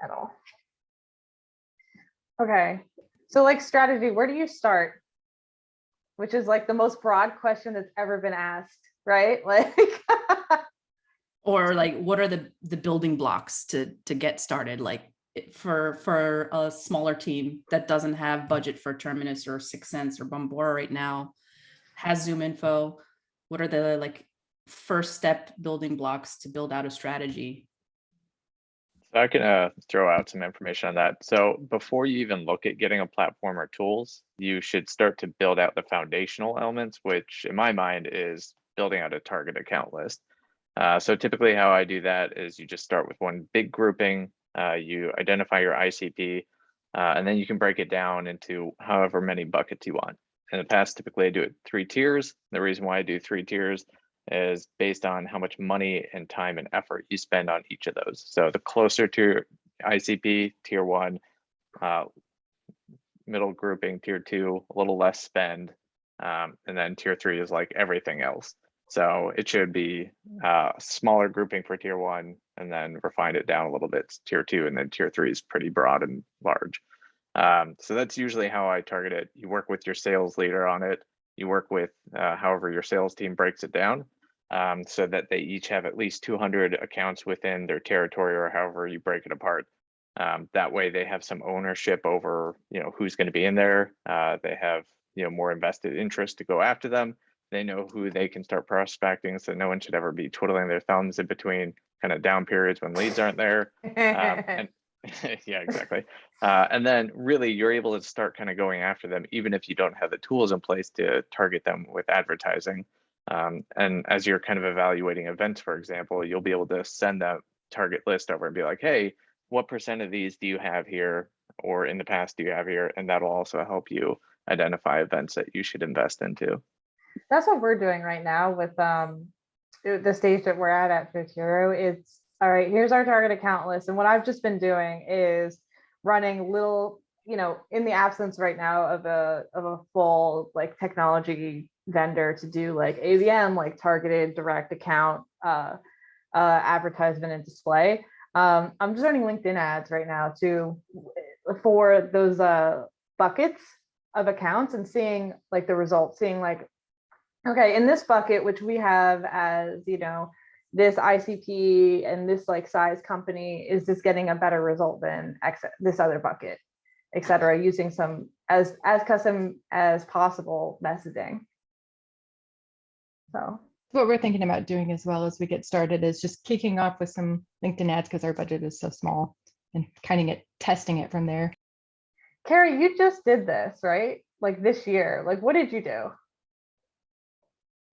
at all. Okay, so like strategy, where do you start? Which is like the most broad question that's ever been asked, right? Like, or like, what are the building blocks to get started? Like for a smaller team that doesn't have budget for Terminus or 6sense or Bombora right now, has Zoom Info, what are the like first step building blocks to build out a strategy? So I can throw out some information on that. So before you even look at getting a platform or tools, you should start to build out the foundational elements, which in my mind is building out a target account list. So typically how I do that is you just start with one big grouping, you identify your ICP, and then you can break it down into however many buckets you want. In the past, typically I do it 3 tiers. The reason why I do 3 tiers is based on how much money and time and effort you spend on each of those. So the closer to your ICP, tier 1, middle grouping, tier 2, a little less spend, and then tier 3 is like everything else. So it should be a smaller grouping for tier 1, and then refine it down a little bit, tier 2, and then tier 3 is pretty broad and large. So that's usually how I target it. You work with your sales leader on it. You work with however your sales team breaks it down, so that they each have at least 200 accounts within their territory, or however you break it apart. That way they have some ownership over, who's going to be in there. They have, more invested interest to go after them. They know who they can start prospecting, so no one should ever be twiddling their thumbs in between kind of down periods when leads aren't there. And yeah, exactly. And then really you're able to start kind of going after them, even if you don't have the tools in place to target them with advertising. And as you're kind of evaluating events, for example, you'll be able to send that target list over and be like, hey, what % of these do you have here, or in the past do you have here? And that'll also help you identify events that you should invest into. That's what we're doing right now with the stage that we're at Fifth Hero. It's all right, here's our target account list. And what I've just been doing is running little, in the absence right now of a full like technology vendor to do like ABM, like targeted direct account advertisement and display. I'm just running LinkedIn ads right now for those buckets of accounts and seeing like the results, seeing like, okay, in this bucket, which we have as, this ICP and this like size company, is this getting a better result than this other bucket, et cetera, using some as custom as possible messaging. So what we're thinking about doing as well as we get started is just kicking off with some LinkedIn ads because our budget is so small, and kind of testing it from there. Carrie, you just did this, right? Like this year, like what did you do?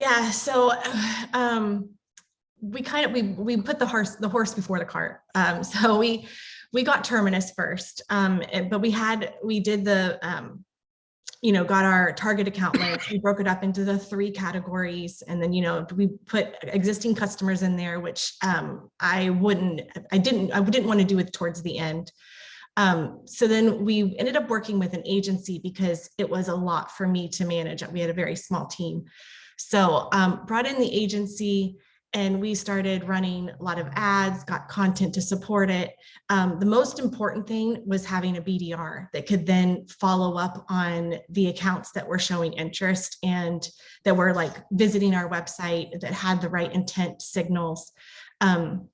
Yeah, so we put the horse before the cart. So we got Terminus first, but we did the got our target account list. We broke it up into the 3 categories, and then we put existing customers in there, which I didn't want to do it towards the end. So then we ended up working with an agency because it was a lot for me to manage. We had a very small team. So brought in the agency and we started running a lot of ads, got content to support it. The most important thing was having a BDR that could then follow up on the accounts that were showing interest and that were like visiting our website, that had the right intent signals. And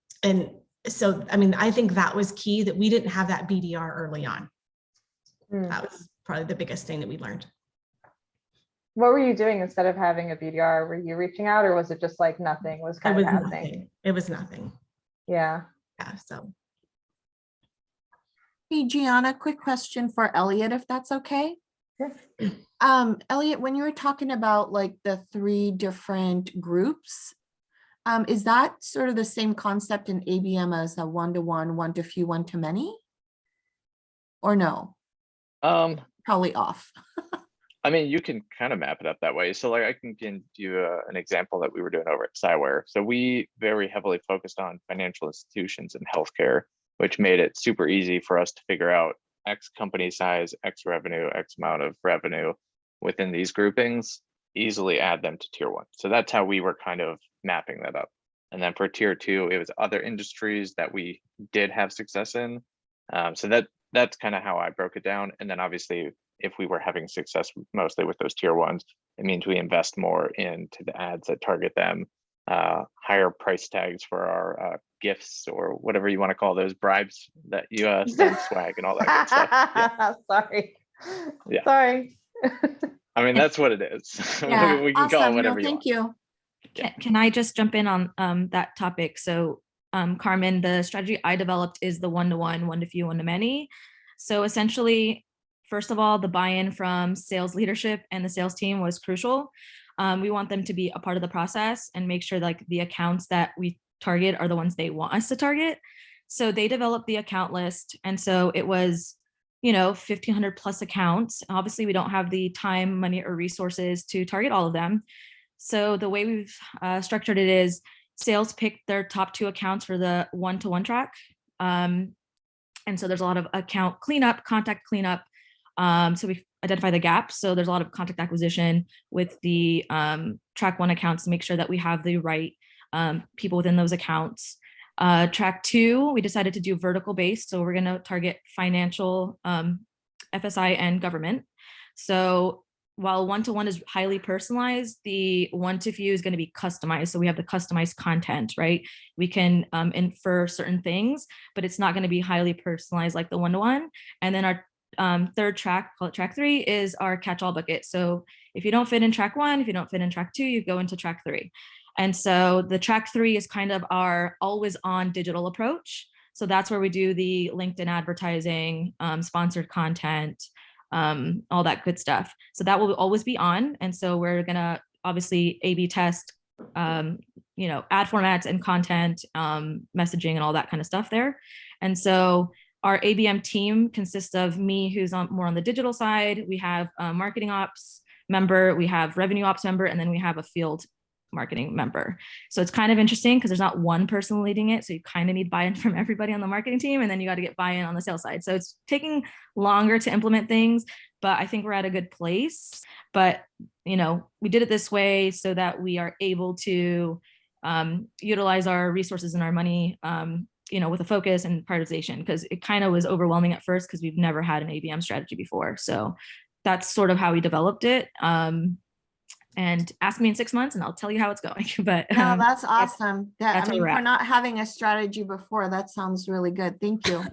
so, I think that was key, that we didn't have that BDR early on. That was probably the biggest thing that we learned. What were you doing instead of having a BDR? Were you reaching out, or was it just like nothing was kind of happening? Nothing. It was nothing. Yeah. Yeah. So. Hey, Gianna, quick question for Elliot, if that's okay. Yes. Elliot, when you were talking about like the 3 different groups, is that sort of the same concept in ABM as a 1-to-1, 1-to-few, 1-to-many? Or no? Probably off. You can kind of map it up that way. So like I can give you an example that we were doing over at Cyware. So we very heavily focused on financial institutions and healthcare, which made it super easy for us to figure out X company size, X revenue, X amount of revenue within these groupings, easily add them to tier 1. So that's how we were kind of mapping that up. And then for tier 2, it was other industries that we did have success in, So that's kind of how I broke it down. And then obviously, if we were having success mostly with those tier ones, it means we invest more into the ads that target them, higher price tags for our gifts or whatever you want to call those, bribes that you send, swag and all that good stuff. Yeah. Sorry. Yeah. Sorry. I mean, that's what it is. Yeah, We can call it awesome. No, whatever you thank want. you. Can I just jump in on that topic? So Carmen, the strategy I developed is the one-to-one, one-to-few, one-to-many. So essentially, first of all, the buy-in from sales leadership and the sales team was crucial. We want them to be a part of the process and make sure like the accounts that we target are the ones they want us to target. So they developed the account list. And so it was, 1,500 plus accounts. Obviously, we don't have the time, money, or resources to target all of them. So the way we've structured it is sales pick their top 2 accounts for the one-to-one track. And so there's a lot of account cleanup, contact cleanup. So we identify the gaps. So there's a lot of contact acquisition with the track 1 accounts to make sure that we have the right people within those accounts. Track 2, we decided to do vertical based. So we're going to target financial, FSI, and government. So while one-to-one is highly personalized, the one-to-few is going to be customized. So we have the customized content, right? We can infer certain things, but it's not going to be highly personalized like the one-to-one. And then our third track, call it track 3, is our catch-all bucket. So if you don't fit in track 1, if you don't fit in track 2, you go into track 3. And so the track 3 is kind of our always on digital approach. So that's where we do the LinkedIn advertising, sponsored content, all that good stuff. So that will always be on. And so we're going to obviously A/B test, ad formats and content, messaging and all that kind of stuff there. And so our ABM team consists of me, who's more on the digital side. We have a marketing ops member, we have revenue ops member, and then we have a field marketing member. So it's kind of interesting because there's not one person leading it. So you kind of need buy-in from everybody on the marketing team, and then you got to get buy-in on the sales side. So it's taking longer to implement things, but I think we're at a good place. But, we did it this way so that we are able to utilize our resources and our money, with a focus and prioritization, because it kind of was overwhelming at first because we've never had an ABM strategy before. So that's sort of how we developed it. And ask me in 6 months and I'll tell you how it's going. But No, that's awesome. that's where we're For at. not having a strategy before, that sounds really good. Thank you.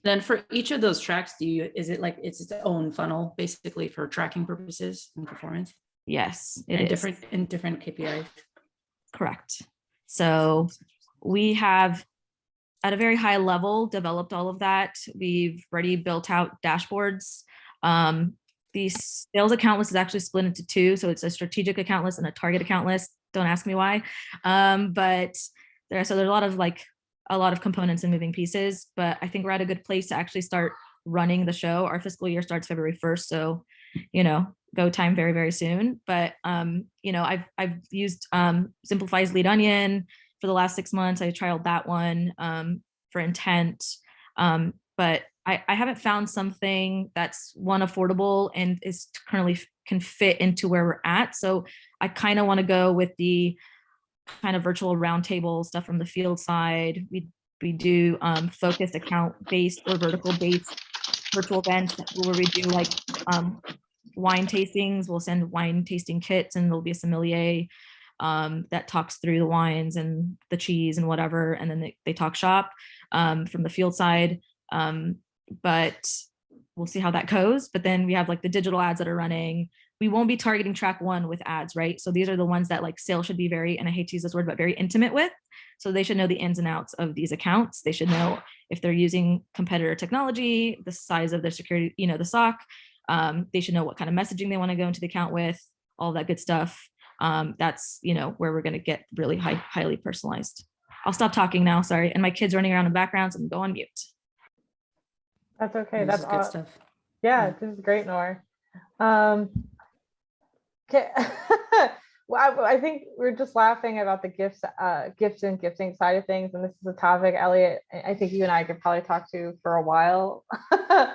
Then for each of those tracks, is it like it's its own funnel basically for tracking purposes and performance? Yes, it And is. different KPIs. Correct. So we have, at a very high level, developed all of that. We've already built out dashboards. The sales account list is actually split into 2. So it's a strategic account list and a target account list. Don't ask me why. But there's a lot of components and moving pieces, but I think we're at a good place to actually start running the show. Our fiscal year starts February 1st. So, go time very, very soon. But, I've used Simplify's Lead Onion for the last 6 months. I trialed that one for intent. But I haven't found something that's affordable and is currently can fit into where we're at. So I kind of want to go with the kind of virtual roundtable stuff from the field side. We do focused account based or vertical based virtual events where we do like wine tastings. We'll send wine tasting kits and there'll be a sommelier that talks through the wines and the cheese and whatever. And then they talk shop from the field side. But we'll see how that goes. But then we have like the digital ads that are running. We won't be targeting track 1 with ads, right? So these are the ones that like sales should be very, and I hate to use this word, but very intimate with. So they should know the ins and outs of these accounts. They should know if they're using competitor technology, the size of their security, the SOC. They should know what kind of messaging they want to go into the account with, all that good stuff. That's, where we're going to get really highly personalized. I'll stop talking now. Sorry. And my kids running around in the background, so I'm going to go on mute. That's okay. This That's is good stuff. Yeah, this is great, Nor. Okay. Well, I think we're just laughing about the gifts and gifting side of things, and this is a topic, Elliot, I think you and I could probably talk to for a while. But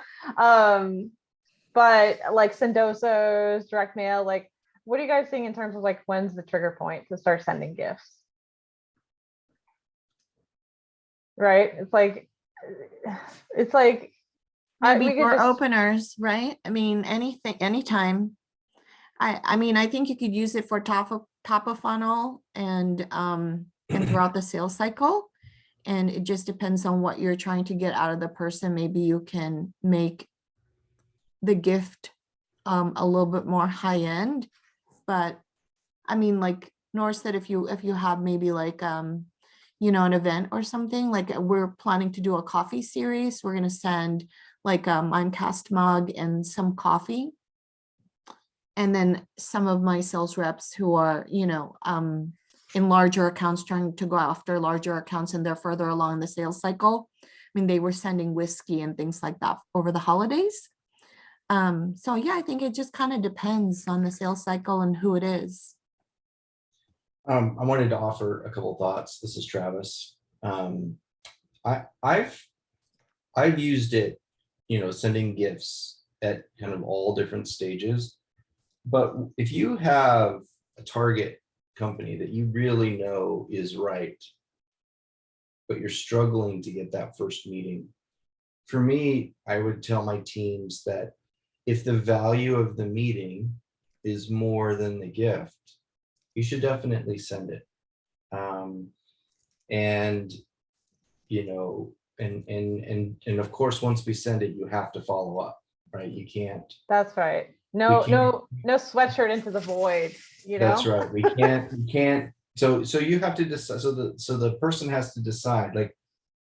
like Sendosos, direct mail, like, what are you guys seeing in terms of like when's the trigger point to start sending gifts? Right? It's like it's like, Maybe we could door just- openers, right? I mean, anything, anytime. I mean, I think you could use it for top of funnel and throughout the sales cycle. And it just depends on what you're trying to get out of the person. Maybe you can make the gift a little bit more high end. But I mean, like Nora said, if you have maybe like you know, an event or something, like we're planning to do a coffee series, we're gonna send like a Mimecast mug and some coffee. And then some of my sales reps who are, you know, in larger accounts, trying to go after larger accounts and they're further along in the sales cycle. I mean, they were sending whiskey and things like that over the holidays. So yeah, I think it just kind of depends on the sales cycle and who it is. I wanted to offer a couple thoughts. This is Travis. I've used it, you know, sending gifts at kind of all different stages. But if you have a target company that you really know is right, but you're struggling to get that first meeting, for me, I would tell my teams that if the value of the meeting is more than the gift, you should definitely send it. And you know, and of course, once we send it, you have to follow up, right? You can't. That's right. No can't- sweatshirt into the void, you know? That's right. We can't. So you have to decide. So the person has to decide, like,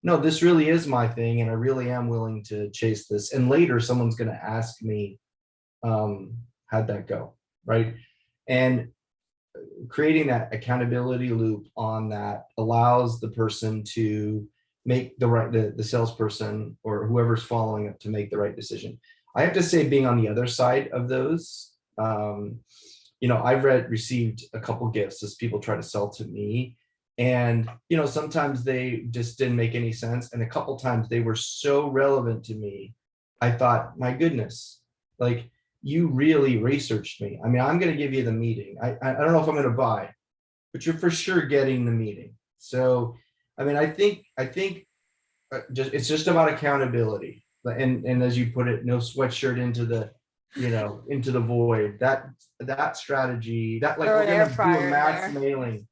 no, this really is my thing, and I really am willing to chase this. And later, someone's going to ask me, how'd that go, right? And creating that accountability loop on that allows the person to make the salesperson or whoever's following up to make the right decision. I have to say, being on the other side of those, you know, I've received a couple gifts as people try to sell to me, and you know, sometimes they just didn't make any sense, and a couple times they were so relevant to me, I thought, my goodness, like, you really researched me. I mean, I'm going to give you the meeting. I don't know if I'm going to buy, but you're for sure getting the meeting. So, I mean, I think it's just about accountability. And as you put it, no sweatshirt into the, you know, into the void. That strategy, that like, Throw we're an going air to do fryer a in mass there. mailing,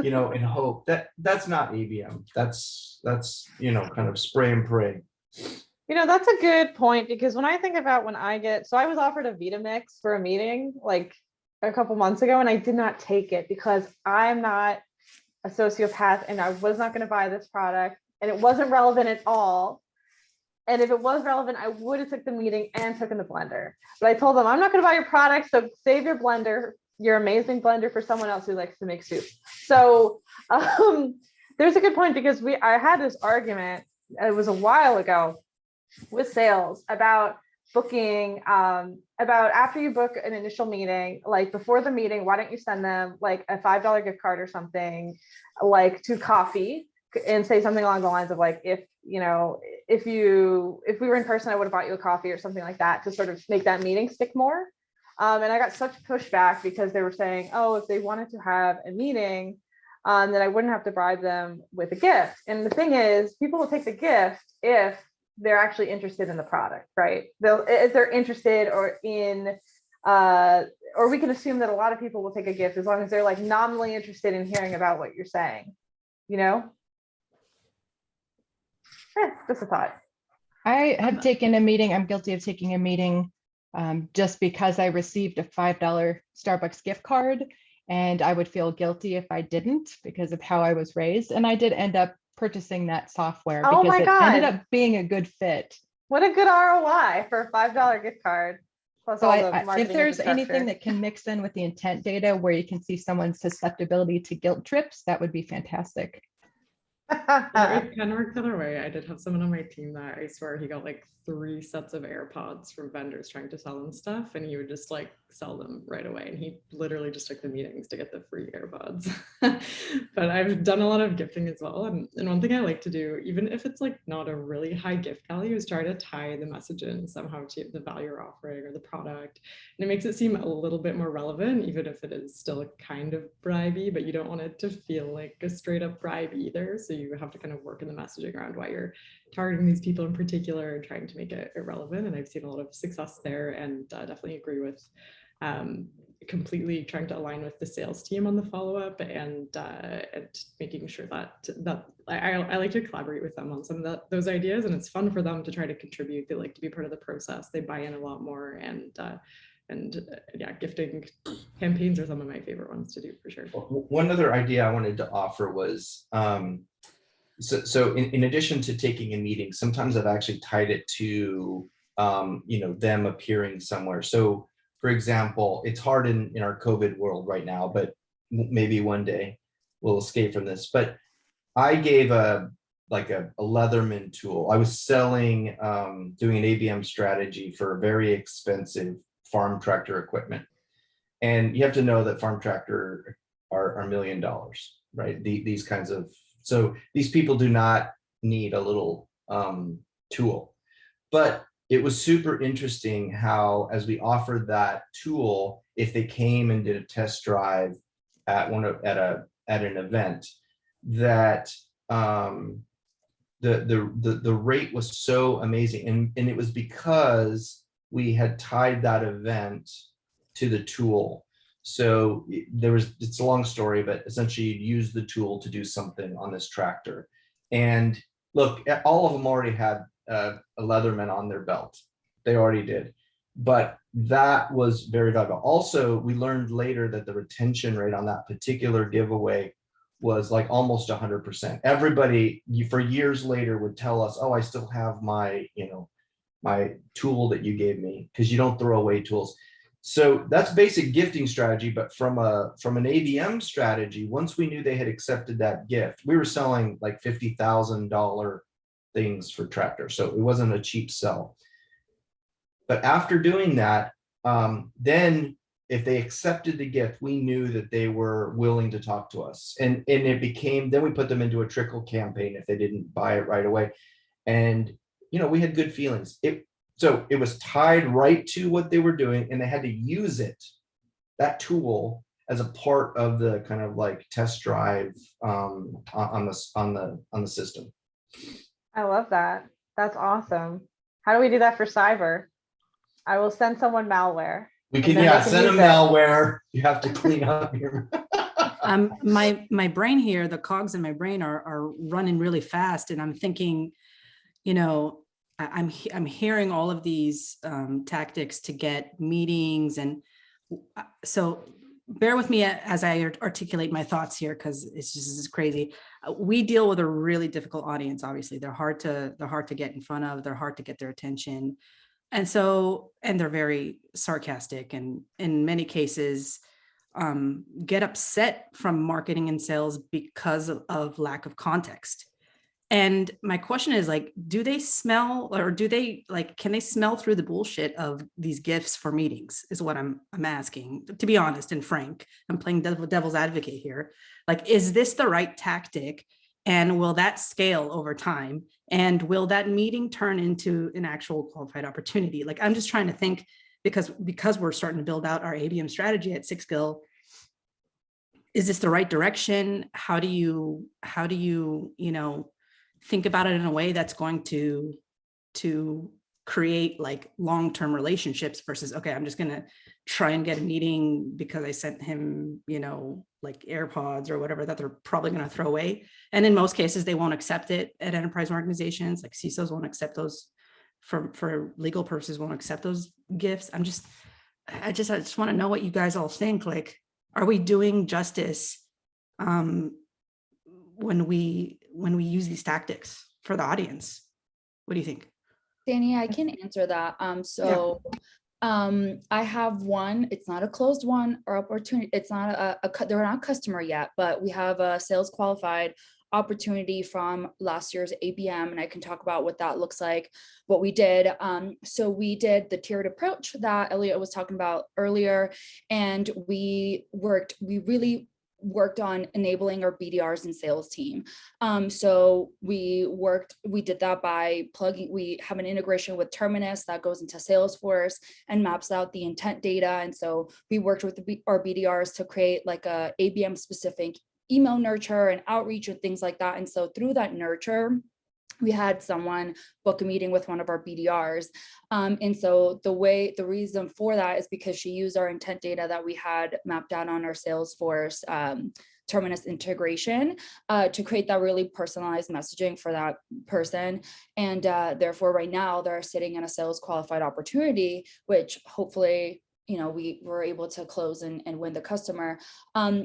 you know, and hope that's not ABM. That's, you know, kind of spray and pray. You know, that's a good point, because when I think about so I was offered a Vitamix for a meeting like a couple months ago, and I did not take it because I'm not a sociopath and I was not going to buy this product, and it wasn't relevant at all. And if it was relevant, I would have took the meeting and taken the blender. But I told them, I'm not going to buy your product, so save your blender, your amazing blender, for someone else who likes to make soup. So there's a good point, because I had this argument, it was a while ago, with sales about booking, about after you book an initial meeting, like before the meeting, why don't you send them like a $5 gift card or something, like to coffee, and say something along the lines of like, if we were in person, I would have bought you a coffee or something like that, to sort of make that meeting stick more. And I got such pushback because they were saying, oh, if they wanted to have a meeting, then I wouldn't have to bribe them with a gift. And the thing is, people will take the gift if they're actually interested in the product, right? If they're interested, or we can assume that a lot of people will take a gift as long as they're like nominally interested in hearing about what you're saying, you know? Just a thought. I have taken a meeting. I'm guilty of taking a meeting just because I received a $5 Starbucks gift card, and I would feel guilty if I didn't because of how I was raised. And I did end up purchasing that software Oh because my it God. ended up being a good fit. What a good ROI for a $5 gift card. Plus So all the if marketing there's anything infrastructure. that can mix in with the intent data where you can see someone's susceptibility to guilt trips, that would be fantastic. It kind of worked the other way. I did have someone on my team that I swear he got like 3 sets of AirPods from vendors trying to sell him stuff, and he would just like sell them right away. And he literally just took the meetings to get the free AirPods. But I've done a lot of gifting as well. And one thing I like to do, even if it's like not a really high gift value, is try to tie the message in somehow to the value you're offering or the product. And it makes it seem a little bit more relevant, even if it is still kind of bribey, but you don't want it to feel like a straight up bribe either. So you have to kind of work in the messaging around why you're targeting these people in particular and trying to make it irrelevant. And I've seen a lot of success there, and definitely agree with completely trying to align with the sales team on the follow-up, and making sure that I like to collaborate with them on some of those ideas, and it's fun for them to try to contribute. They like to be part of the process. They buy in a lot more, and yeah, gifting campaigns are some of my favorite ones to do for sure. One other idea I wanted to offer was, so in addition to taking a meeting, sometimes I've actually tied it to, them appearing somewhere. So for example, it's hard in our COVID world right now, but maybe one day we'll escape from this. But I gave a Leatherman tool. I was selling, doing an ABM strategy for very expensive farm tractor equipment. And you have to know that farm tractor are $1 million, right? These kinds of, so these people do not need a little tool. But it was super interesting how, as we offered that tool, if they came and did a test drive at an event, that the rate was so amazing, and it was because we had tied that event to the tool. So it's a long story, but essentially you'd use the tool to do something on this tractor. And look, all of them already had a Leatherman on their belt. They already did. But that was very valuable. Also, we learned later that the retention rate on that particular giveaway was like almost 100%. Everybody for years later would tell us, oh, I still have my, my tool that you gave me, because you don't throw away tools. So that's basic gifting strategy. But from an ABM strategy, once we knew they had accepted that gift, we were selling like $50,000 things for tractors. So it wasn't a cheap sell. But after doing that, then if they accepted the gift, we knew that they were willing to talk to us. And it became, then we put them into a trickle campaign if they didn't buy it right away. And, we had good feelings. So it was tied right to what they were doing, and they had to use it, that tool, as a part of the kind of like test drive on the system. I love that. That's awesome. How do we do that for cyber? I will send someone malware. We can, send them malware. You have to clean up your. My brain here, the cogs in my brain are running really fast, and I'm thinking, I'm hearing all of these tactics to get meetings, and so bear with me as I articulate my thoughts here, because it's just crazy. We deal with a really difficult audience. Obviously, they're hard to get in front of. They're hard to get their attention, and they're very sarcastic, and in many cases, get upset from marketing and sales because of lack of context. And my question is, like, do they smell, or can they smell through the bullshit of these gifts for meetings, is what I'm asking, to be honest and frank. I'm playing devil's advocate here. Like, is this the right tactic? And will that scale over time? And will that meeting turn into an actual qualified opportunity? Like, I'm just trying to think, because we're starting to build out our ABM strategy at Sixgill. Is this the right direction? How do you, think about it in a way that's going to create like long-term relationships versus, okay, I'm just going to try and get a meeting because I sent him, like AirPods or whatever that they're probably going to throw away. And in most cases, they won't accept it at enterprise organizations. Like CISOs won't accept those, for legal purposes, won't accept those gifts. I just want to know what you guys all think. Like, are we doing justice when we use these tactics for the audience? What do you think? Danny, I can answer that. I have one. It's not a closed one or opportunity. It's not they're not a customer yet, but we have a sales qualified opportunity from last year's ABM, and I can talk about what that looks like, what we did. So we did the tiered approach that Elliot was talking about earlier, and we really worked on enabling our BDRs and sales team. So we did that by we have an integration with Terminus that goes into Salesforce and maps out the intent data. And so we worked with our BDRs to create like a ABM specific email nurture and outreach and things like that. And so through that nurture, we had someone book a meeting with one of our BDRs. And so the reason for that is because she used our intent data that we had mapped out on our Salesforce Terminus integration to create that really personalized messaging for that person. And therefore right now they're sitting in a sales qualified opportunity, which hopefully, you know, we were able to close and win the customer.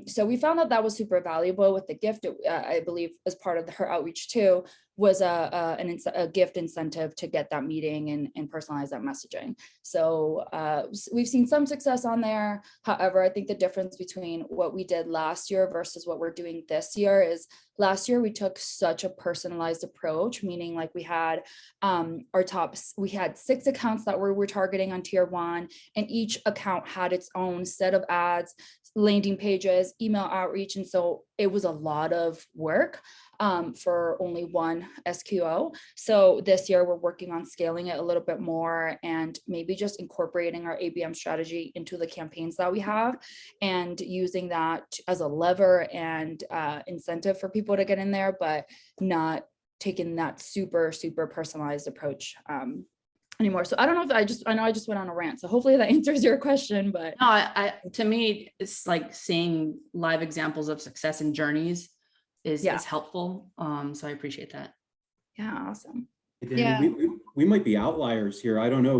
So we found that was super valuable with the gift. I believe as part of her outreach too, was a gift incentive to get that meeting and personalize that messaging. So we've seen some success on there. However, I think the difference between what we did last year versus what we're doing this year is last year we took such a personalized approach, meaning like we had we had 6 accounts that we're targeting on tier 1, and each account had its own set of ads, landing pages, email outreach. And so it was a lot of work for only one SQO. So this year we're working on scaling it a little bit more and maybe just incorporating our ABM strategy into the campaigns that we have and using that as a lever and incentive for people to get in there, but not taking that super personalized approach anymore. So I don't know if I know I just went on a rant. So hopefully that answers your question, but No, I to me, it's like seeing live examples of success and journeys is helpful. So I appreciate that. yeah, awesome. Hey, Danny, we might be outliers here. I don't know.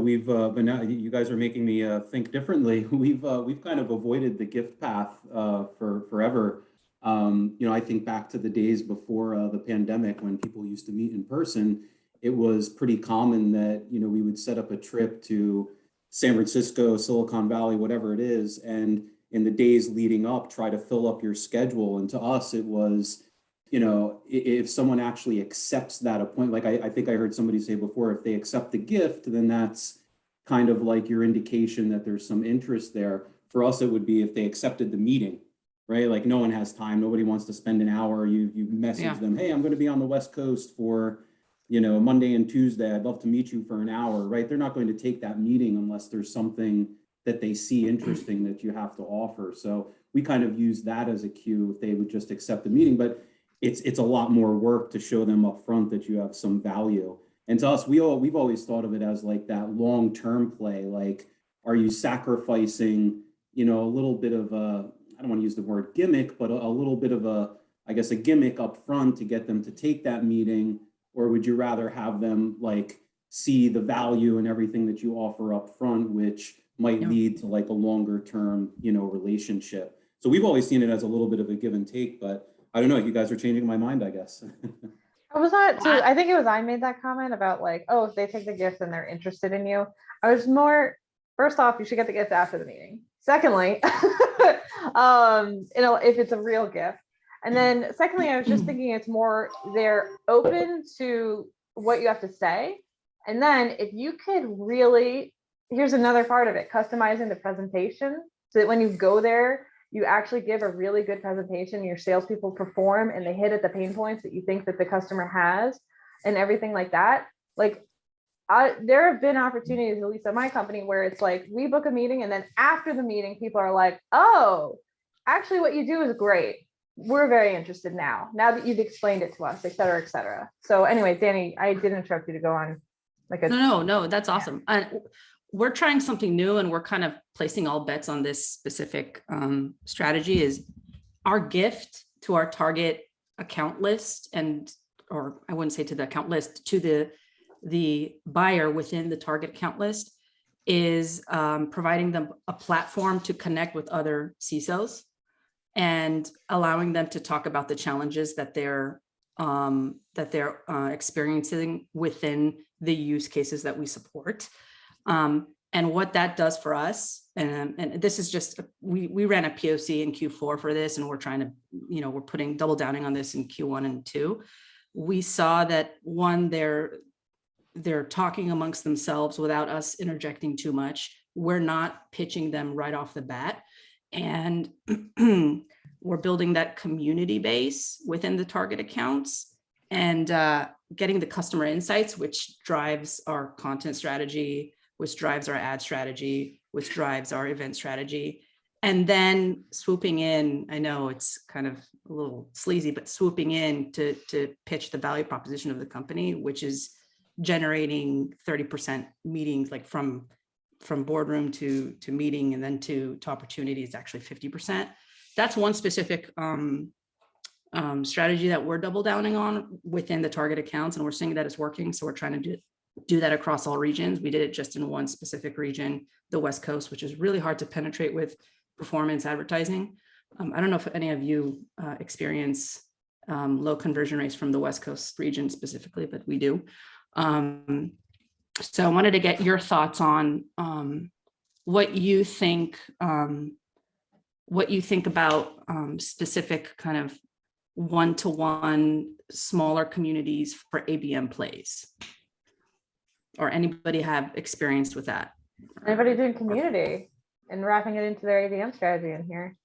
But now you guys are making me think differently. We've kind of avoided the gift path for forever. I think back to the days before the pandemic when people used to meet in person. It was pretty common that, we would set up a trip to San Francisco, Silicon Valley, whatever it is. And in the days leading up, try to fill up your schedule. And to us, it was, if someone actually accepts that appointment, like I think I heard somebody say before, if they accept the gift, then that's kind of like your indication that there's some interest there. For us, it would be if they accepted the meeting, right? Like no one has time. Nobody wants to spend an hour. You message them, hey, I'm going to be on the West Coast for Monday and Tuesday, I'd love to meet you for an hour, right? They're not going to take that meeting unless there's something that they see interesting that you have to offer. So we kind of use that as a cue if they would just accept the meeting, but it's a lot more work to show them up front that you have some value. And to us, we've always thought of it as like that long-term play. Like, are you sacrificing, a little bit of a, I don't want to use the word gimmick, but a little bit of a gimmick up front to get them to take that meeting? Or would you rather have them like see the value and everything that you offer up front, which might lead to like a longer term, relationship? So we've always seen it as a little bit of a give and take, but I don't know, you guys are changing my mind, I guess. Was that too? I think it was I made that comment about like, oh, if they take the gift and they're interested in you. I was more, first off, you should get the gift after the meeting. Secondly, if it's a real gift. And then secondly, I was just thinking it's more they're open to what you have to say. And then if you could really, here's another part of it, customizing the presentation so that when you go there, you actually give a really good presentation, your salespeople perform and they hit at the pain points that you think that the customer has and everything like that. Like there have been opportunities, at least at my company, where it's like we book a meeting and then after the meeting, people are like, oh, actually what you do is great. We're very interested now that you've explained it to us, et cetera, et cetera. So anyway, Danny, I didn't interrupt you to go on. No, that's awesome. We're trying something new and we're kind of placing all bets on this specific strategy. Is our gift to our target account list or I wouldn't say to the account list, to the buyer within the target account list is providing them a platform to connect with other CISOs and allowing them to talk about the challenges that they're experiencing within the use cases that we support. And what that does for us, and this is just, we ran a POC in Q4 for this, and we're trying to, we're putting double downing on this in Q1 and 2. We saw that one, they're talking amongst themselves without us interjecting too much. We're not pitching them right off the bat. And we're building that community base within the target accounts and getting the customer insights, which drives our content strategy, which drives our ad strategy, which drives our event strategy. And then swooping in, I know it's kind of a little sleazy, but swooping in to pitch the value proposition of the company, which is generating 30% meetings, like from boardroom to meeting and then to opportunity is actually 50%. That's one specific strategy that we're double downing on within the target accounts, and we're seeing that it's working. So we're trying to do that across all regions. We did it just in one specific region, the West Coast, which is really hard to penetrate with performance advertising. I don't know if any of you experience low conversion rates from the West Coast region specifically, but we do. So I wanted to get your thoughts on what you think about specific kind of one-to-one smaller communities for ABM plays, or anybody have experience with that? Anybody doing community and wrapping it into their ABM strategy in here?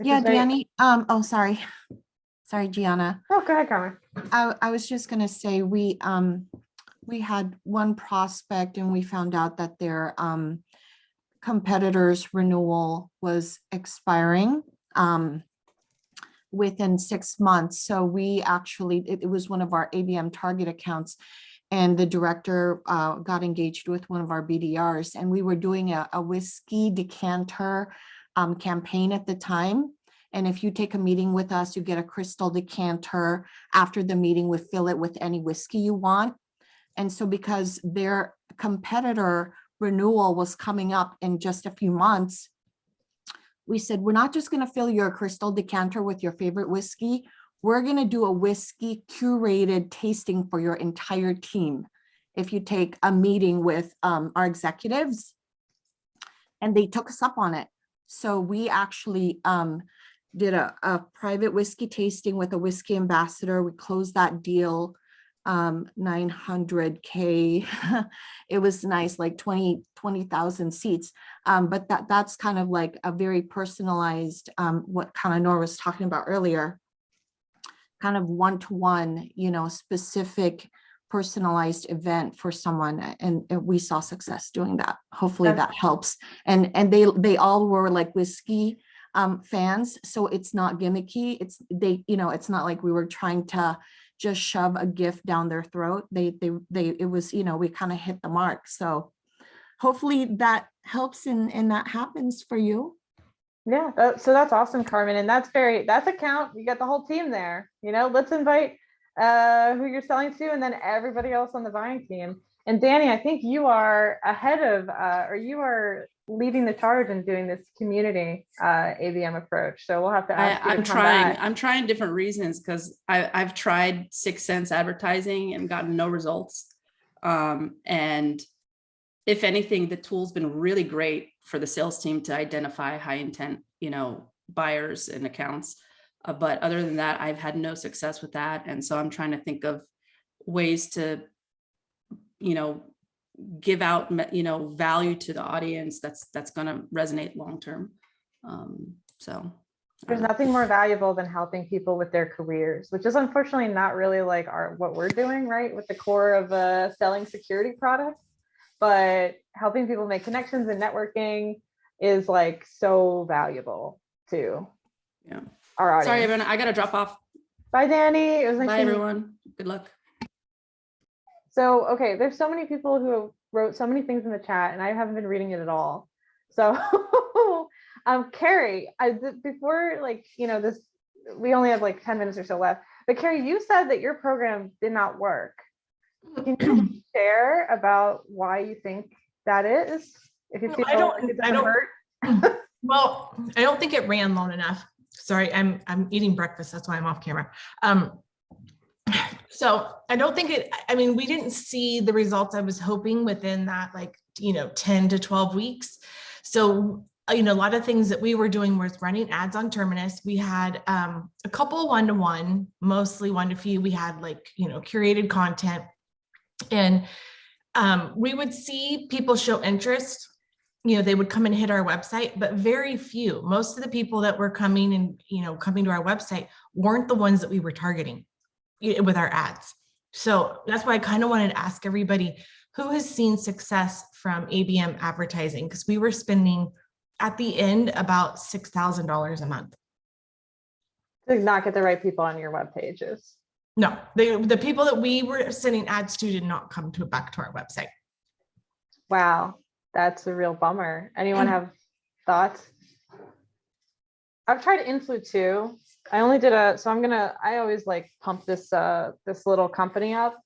Yeah, Danny. Oh, sorry, Gianna. Oh, go ahead, Carmen. I was just gonna say we had one prospect and we found out that their competitor's renewal was expiring within 6 months. So we actually, it was one of our ABM target accounts, and the director got engaged with one of our BDRs, and we were doing a whiskey decanter campaign at the time. And if you take a meeting with us, you get a crystal decanter. After the meeting, we fill it with any whiskey you want. And so because their competitor renewal was coming up in just a few months, we said, we're not just going to fill your crystal decanter with your favorite whiskey. We're going to do a whiskey curated tasting for your entire team. If you take a meeting with our executives, and they took us up on it. So we actually did a private whiskey tasting with a whiskey ambassador. We closed that deal, $900K. It was nice, like 20,000 seats. But that's kind of like a very personalized, what kind of Nora was talking about earlier, kind of one-to-one, specific personalized event for someone. And we saw success doing that. Hopefully that helps. And they all were like whiskey fans. So it's not gimmicky. It's not like we were trying to just shove a gift down their throat. It was, we kind of hit the mark. So hopefully that helps and that happens for you. Yeah, so that's awesome, Carmen. And that's account. You got the whole team there. Let's invite who you're selling to, and then everybody else on the buying team. And Danny, I think you are ahead of, or you are leading the charge in doing this community ABM approach. So we'll have to ask you to come back. I'm trying different reasons, because I've tried 6 cents advertising and gotten no results. And if anything, the tool's been really great for the sales team to identify high intent, buyers and accounts. But other than that, I've had no success with that. And so I'm trying to think of ways to, give out, value to the audience that's going to resonate long-term. So there's nothing more valuable than helping people with their careers, which is unfortunately not really like what we're doing, right? With the core of selling security products, but helping people make connections and networking is like so valuable to our audience. Sorry, everyone, I got to drop off. Bye, Danny. It was nice. Bye, everyone. Good luck. So, okay, there's so many people who wrote so many things in the chat, and I haven't been reading it at all. So, Carrie, before this, we only have like 10 minutes or so left. But Carrie, you said that your program did not work. Can you share about why you think that is? If you feel like it doesn't hurt. Well, I don't think it ran long enough. Sorry, I'm eating breakfast. That's why I'm off camera. So I don't think we didn't see the results I was hoping within that 10 to 12 weeks. So, a lot of things that we were doing was running ads on Terminus. We had a couple one-to-one, mostly one-to-few. We had curated content, and we would see people show interest. They would come and hit our website, but very few. Most of the people that were coming and, coming to our website weren't the ones that we were targeting with our ads. So that's why I kind of wanted to ask everybody, who has seen success from ABM advertising? Because we were spending at the end about $6,000 a month. To not get the right people on your web pages. No, the people that we were sending ads to did not come back to our website. Wow, that's a real bummer. Anyone have thoughts? I've tried Influ too. I only did I always like pump this this little company up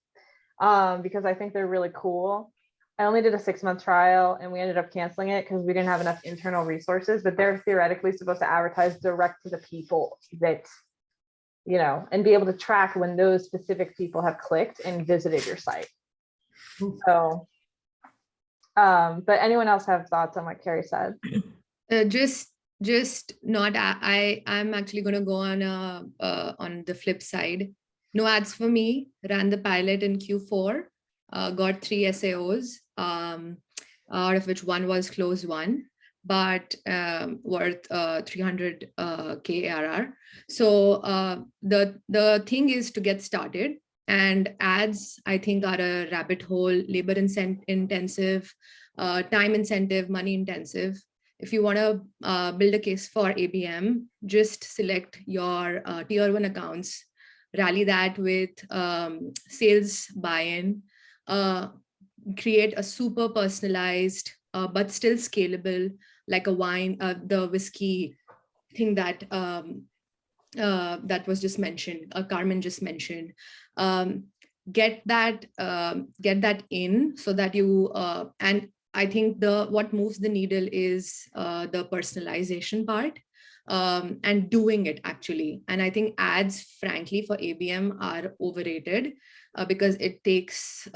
because I think they're really cool. I only did a 6-month trial and we ended up canceling it because we didn't have enough internal resources, but they're theoretically supposed to advertise direct to the people that, you know, and be able to track when those specific people have clicked and visited your site. So, but anyone else have thoughts on what Carrie said? Just not, I'm actually going to go on the flip side. No ads for me, ran the pilot in Q4, got 3 SAOs, out of which one was closed one, but worth 300K ARR. So the thing is to get started, and ads, I think, are a rabbit hole, labor intensive, time incentive, money intensive. If you want to build a case for ABM, just select your tier 1 accounts, rally that with sales buy-in, create a super personalized but still scalable, like a wine, the whiskey thing that that was just mentioned, Carmen just mentioned. Get that in so that you and I think what moves the needle is the personalization part and doing it actually. And I think ads, frankly, for ABM are overrated because it takes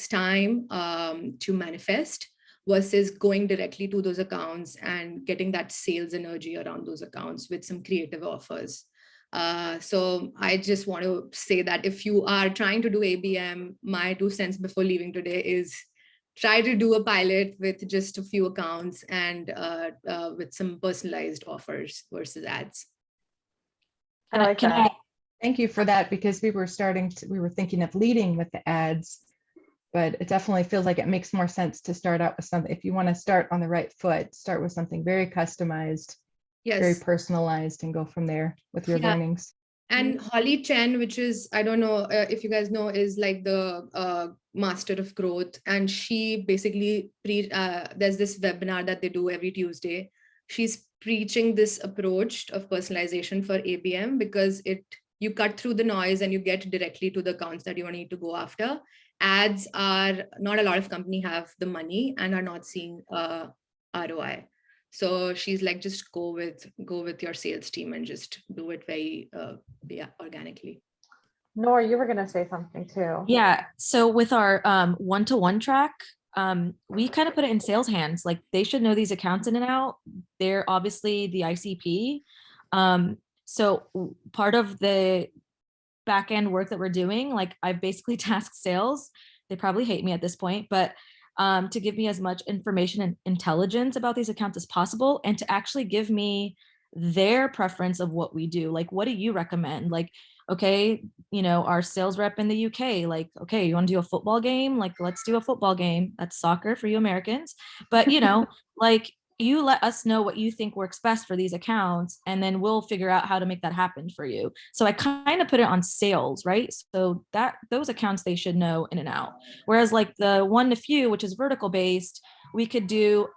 time to manifest versus going directly to those accounts and getting that sales energy around those accounts with some creative offers. So I just want to say that if you are trying to do ABM, my 2 cents before leaving today is try to do a pilot with just a few accounts and with some personalized offers versus ads. I like that. Thank you for that, because we were thinking of leading with the ads, but it definitely feels like it makes more sense to start out with something. If you want to start on the right foot, start with something very customized, very personalized, and go from there with your learnings. And Holly Chen, which is, I don't know if you guys know, is like the master of growth. And she basically, there's this webinar that they do every Tuesday. She's preaching this approach of personalization for ABM because you cut through the noise and you get directly to the accounts that you need to go after. Ads are, not a lot of companies have the money and are not seeing ROI. So she's like, just go with your sales team and just do it very organically. Nora, you were going to say something too. Yeah. So with our one-to-one track, we kind of put it in sales hands. Like, they should know these accounts in and out. They're obviously the ICP. So part of the back end work that we're doing, like, I've basically tasked sales. They probably hate me at this point, but to give me as much information and intelligence about these accounts as possible, and to actually give me their preference of what we do. Like, what do you recommend? Like, okay, you know, our sales rep in the UK, like, okay, you want to do a football game? Like, let's do a football game. That's soccer for you Americans. But, you know, like, you let us know what you think works best for these accounts, and then we'll figure out how to make that happen for you. So I kind of put it on sales, right? So that those accounts, they should know in and out. Whereas like the one to few, which is vertical based, we could do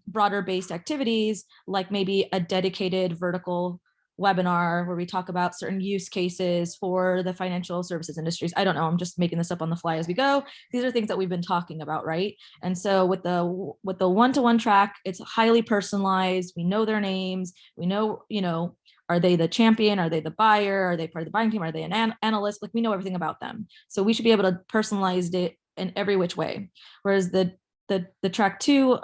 broader based activities, like maybe a dedicated vertical webinar where we talk about certain use cases for the financial services industries. I don't know, I'm just making this up on the fly as we go. These are things that we've been talking about, right? And so with the one-to-one track, it's highly personalized. We know their names. We know, you know, are they the champion? Are they the buyer? Are they part of the buying team? Are they an analyst? Like, we know everything about them. So we should be able to personalize it in every which way. Whereas the track 2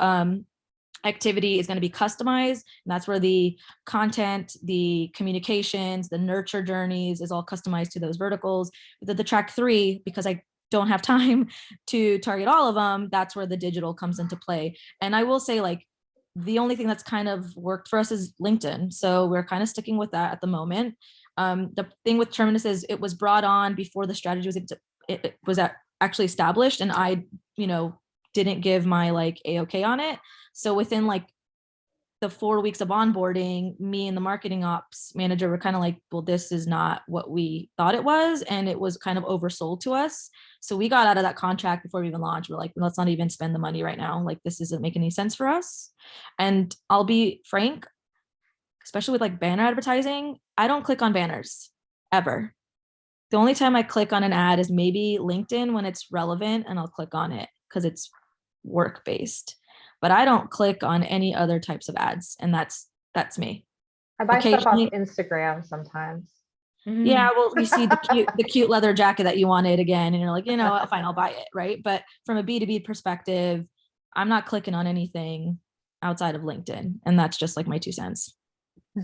activity is going to be customized, and that's where the content, the communications, the nurture journeys is all customized to those verticals. But the track 3, because I don't have time to target all of them, that's where the digital comes into play. And I will say, like, the only thing that's kind of worked for us is LinkedIn, so we're kind of sticking with that at the moment. The thing with Terminus is it was brought on before the strategy was actually established, and I didn't give my like a-okay on it. So within like the 4 weeks of onboarding, me and the marketing ops manager were kind of like, well, this is not what we thought it was. And it was kind of oversold to us. So we got out of that contract before we even launched. We're like, let's not even spend the money right now. Like, this doesn't make any sense for us. And I'll be frank, especially with like banner advertising, I don't click on banners ever. The only time I click on an ad is maybe LinkedIn when it's relevant, and I'll click on it because it's work-based. But I don't click on any other types of ads, and that's me. I buy stuff off Occasionally- Instagram sometimes. Yeah, well, you see the cute leather jacket that you wanted again, and you're like, fine, I'll buy it, right? But from a B2B perspective, I'm not clicking on anything outside of LinkedIn, and that's just like my 2 cents.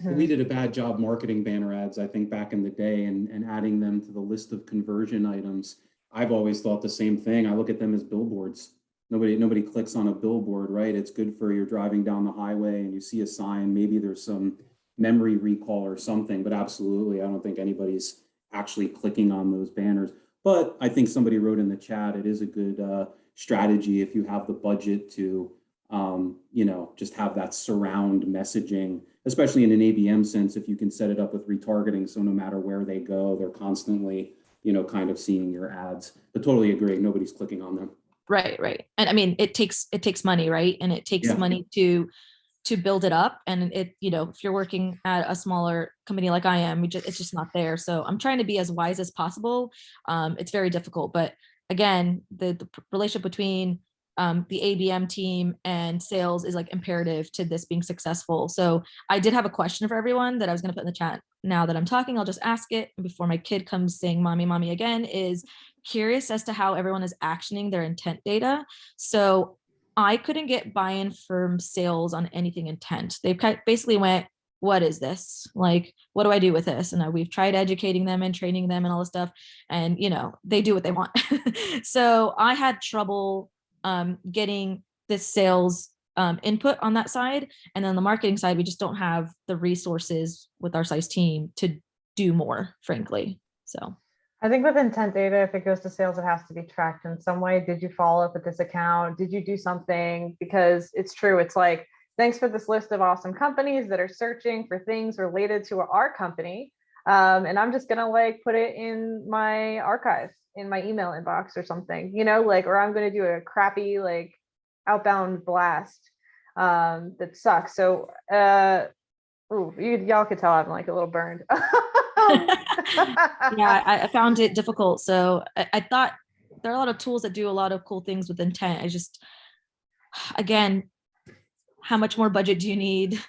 We did a bad job marketing banner ads, I think, back in the day, and adding them to the list of conversion items. I've always thought the same thing. I look at them as billboards. Nobody clicks on a billboard, right? It's good for you're driving down the highway and you see a sign, maybe there's some memory recall or something, but absolutely, I don't think anybody's actually clicking on those banners. But I think somebody wrote in the chat, it is a good strategy if you have the budget to, just have that surround messaging, especially in an ABM sense, if you can set it up with retargeting. So no matter where they go, they're constantly, kind of seeing your ads. But totally agree, nobody's clicking on them. Right. And I mean, it takes money, right? And it takes money to build it up. And if you're working at a smaller company like I am, it's just not there. So I'm trying to be as wise as possible. It's very difficult, but again, the relationship between the ABM team and sales is like imperative to this being successful. So I did have a question for everyone that I was going to put in the chat. Now that I'm talking, I'll just ask it before my kid comes saying mommy again. Is curious as to how everyone is actioning their intent data. So I couldn't get buy-in from sales on anything intent. They basically went, what is this? Like, what do I do with this? And we've tried educating them and training them and all this stuff. And, they do what they want. So I had trouble getting this sales input on that side. And then on the marketing side, we just don't have the resources with our size team to do more, frankly. So I think with intent data, if it goes to sales, it has to be tracked in some way. Did you follow up with this account? Did you do something? Because it's true. It's like, thanks for this list of awesome companies that are searching for things related to our company. And I'm just going to like put it in my archive, in my email inbox or something, or I'm going to do a crappy, like outbound blast that sucks. So, y'all could tell I'm like a little burned. Yeah, I found it difficult. So I thought there are a lot of tools that do a lot of cool things with intent. I just, again, how much more budget do you need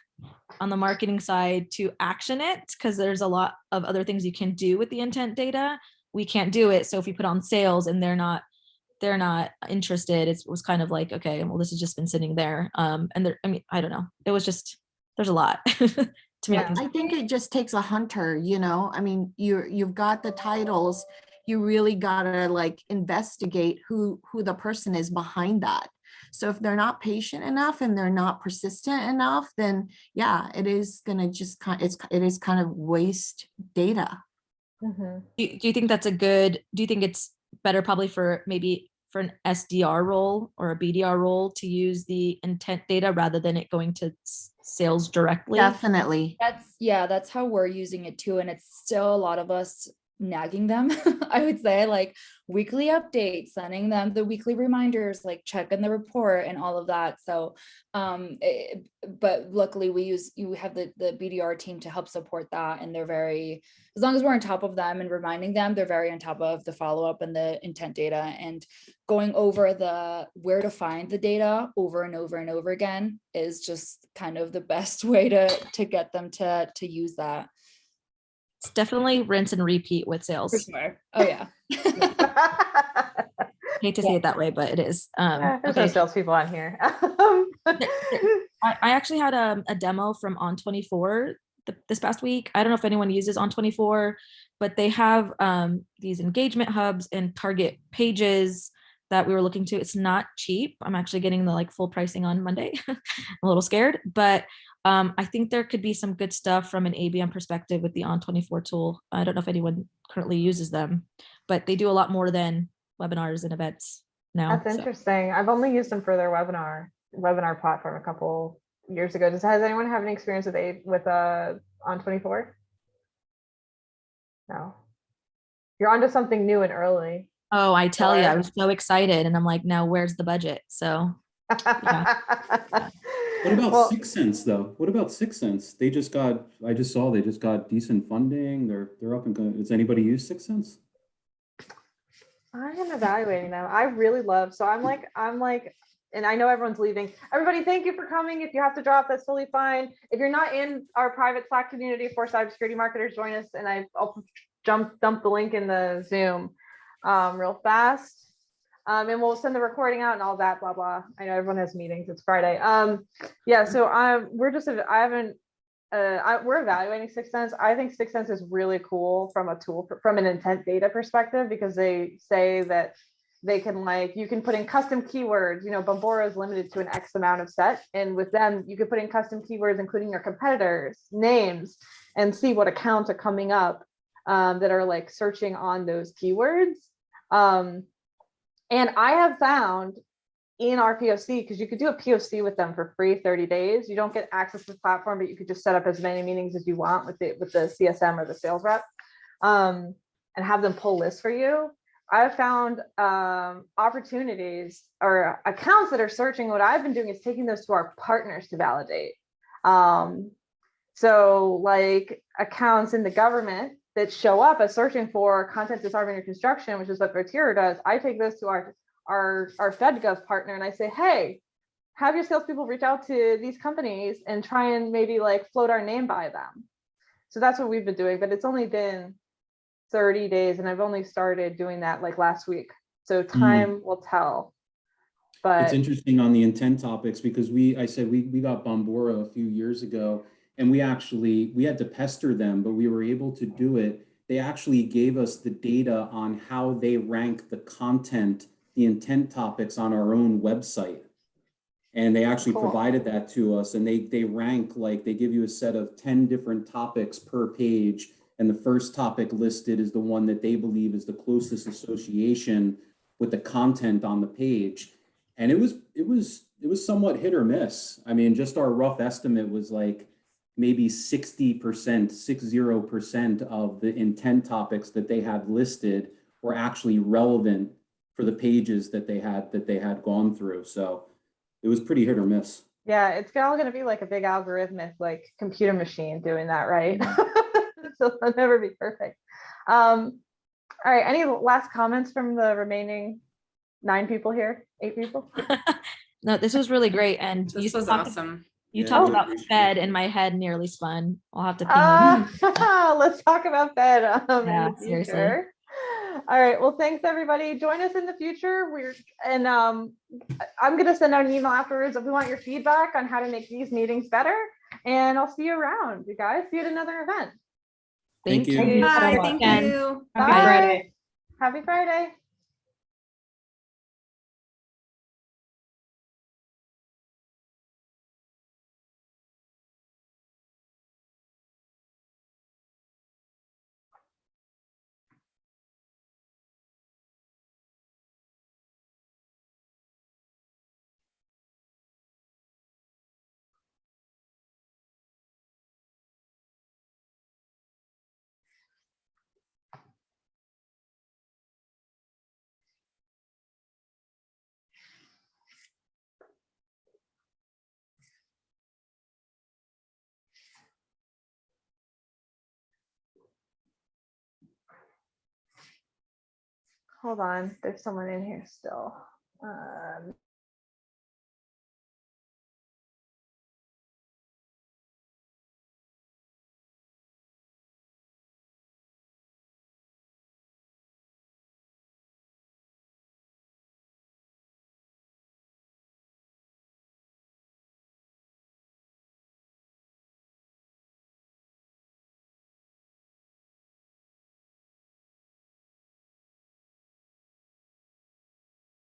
on the marketing side to action it? Because there's a lot of other things you can do with the intent data. We can't do it. So if you put on sales and they're not interested, it was kind of like, okay, well, this has just been sitting there. And I don't know. It was just, there's a lot. I think it just takes a hunter, I mean, you've got the titles, you really gotta like investigate who the person is behind that. So if they're not patient enough and they're not persistent enough, then yeah, it is gonna just it is kind of waste data. Mm-hmm. Do you think that's do you think it's better probably for an SDR role or a BDR role to use the intent data rather than it going to sales directly? Definitely. That's how we're using it too. And it's still a lot of us nagging them. I would say like weekly updates, sending them the weekly reminders, like checking the report and all of that. So, but luckily you have the BDR team to help support that. And they're as long as we're on top of them and reminding them, they're very on top of the follow-up and the intent data and going over where to find the data over and over and over again is just kind of the best way to get them to use that. It's definitely rinse and repeat with sales. For sure. Oh yeah. Hate to say it that way, but it is. There's no salespeople on here. I actually had a demo from On24 this past week. I don't know if anyone uses On24, but they have these engagement hubs and target pages that we were looking to. It's not cheap. I'm actually getting the like full pricing on Monday. I'm a little scared, but I think there could be some good stuff from an ABM perspective with the On24 tool. I don't know if anyone currently uses them, but they do a lot more than webinars and events No. That's So, interesting. I've only used them for their webinar platform a couple years ago. Has anyone have any experience with On24? No. You're onto something new and early. oh, I tell you, I Sure. was so excited, and I'm like, no, where's the budget? So What about Well, 6 Sense though? What about 6 Sense? They just got, I just saw they just got decent funding. They're up and going. Does anybody use 6 Sense? I am evaluating them. I really love, so I'm like, and I know everyone's leaving. Everybody, thank you for coming. If you have to drop, that's totally fine. If you're not in our private Slack community for cybersecurity marketers, join us. And I'll dump the link in the Zoom real fast. And we'll send the recording out and all that, blah, blah. I know everyone has meetings, it's Friday. Yeah, so we're evaluating 6 Sense. I think 6 Sense is really cool from an intent data perspective, because they say that they can, like, you can put in custom keywords. You know, Bombora is limited to an X amount of set, and with them you could put in custom keywords, including your competitors' names, and see what accounts are coming up that are like searching on those keywords. And I have found in our POC, because you could do a POC with them for free 30 days. You don't get access to the platform, but you could just set up as many meetings as you want with the CSM or the sales rep, and have them pull lists for you. I've found opportunities or accounts that are searching. What I've been doing is taking those to our partners to validate. So like accounts in the government that show up as searching for content disarmament or construction, which is what Vertira does. I take those to our FedGov partner, and I say, hey, have your salespeople reach out to these companies and try and maybe like float our name by them. So that's what we've been doing, but it's only been 30 days and I've only started doing that like last week. So time will tell. But It's interesting on the intent topics, because we got Bombora a few years ago, and we had to pester them, but we were able to do it. They actually gave us the data on how they rank the content, the intent topics on our own website. And they actually Cool. provided that to us, and they rank, like, they give you a set of 10 different topics per page. And the first topic listed is the one that they believe is the closest association with the content on the page. And it was somewhat hit or miss. I mean, just our rough estimate was like maybe 60%, 60% of the intent topics that they had listed were actually relevant for the pages that they had gone through. So it was pretty hit or miss. yeah, it's all going to be like a big algorithmic, like computer machine doing that, right? So it'll never be perfect. All right, any last comments from the remaining 9 people here, 8 people? no, this was really great. And This was talked- awesome. You Yeah, talked really about appreciate Fed, it. and my head nearly spun. I'll have to ping you. Let's talk about Fed in Yeah, the seriously. future. All right, well, thanks everybody. Join us in the future. I'm going to send out an email afterwards if we want your feedback on how to make these meetings better. And I'll see you around, you guys. See you at another event. Thank you. so Bye, much, thank Jen. you. Bye. Happy Friday. Happy Friday. Hold on, there's someone in here still.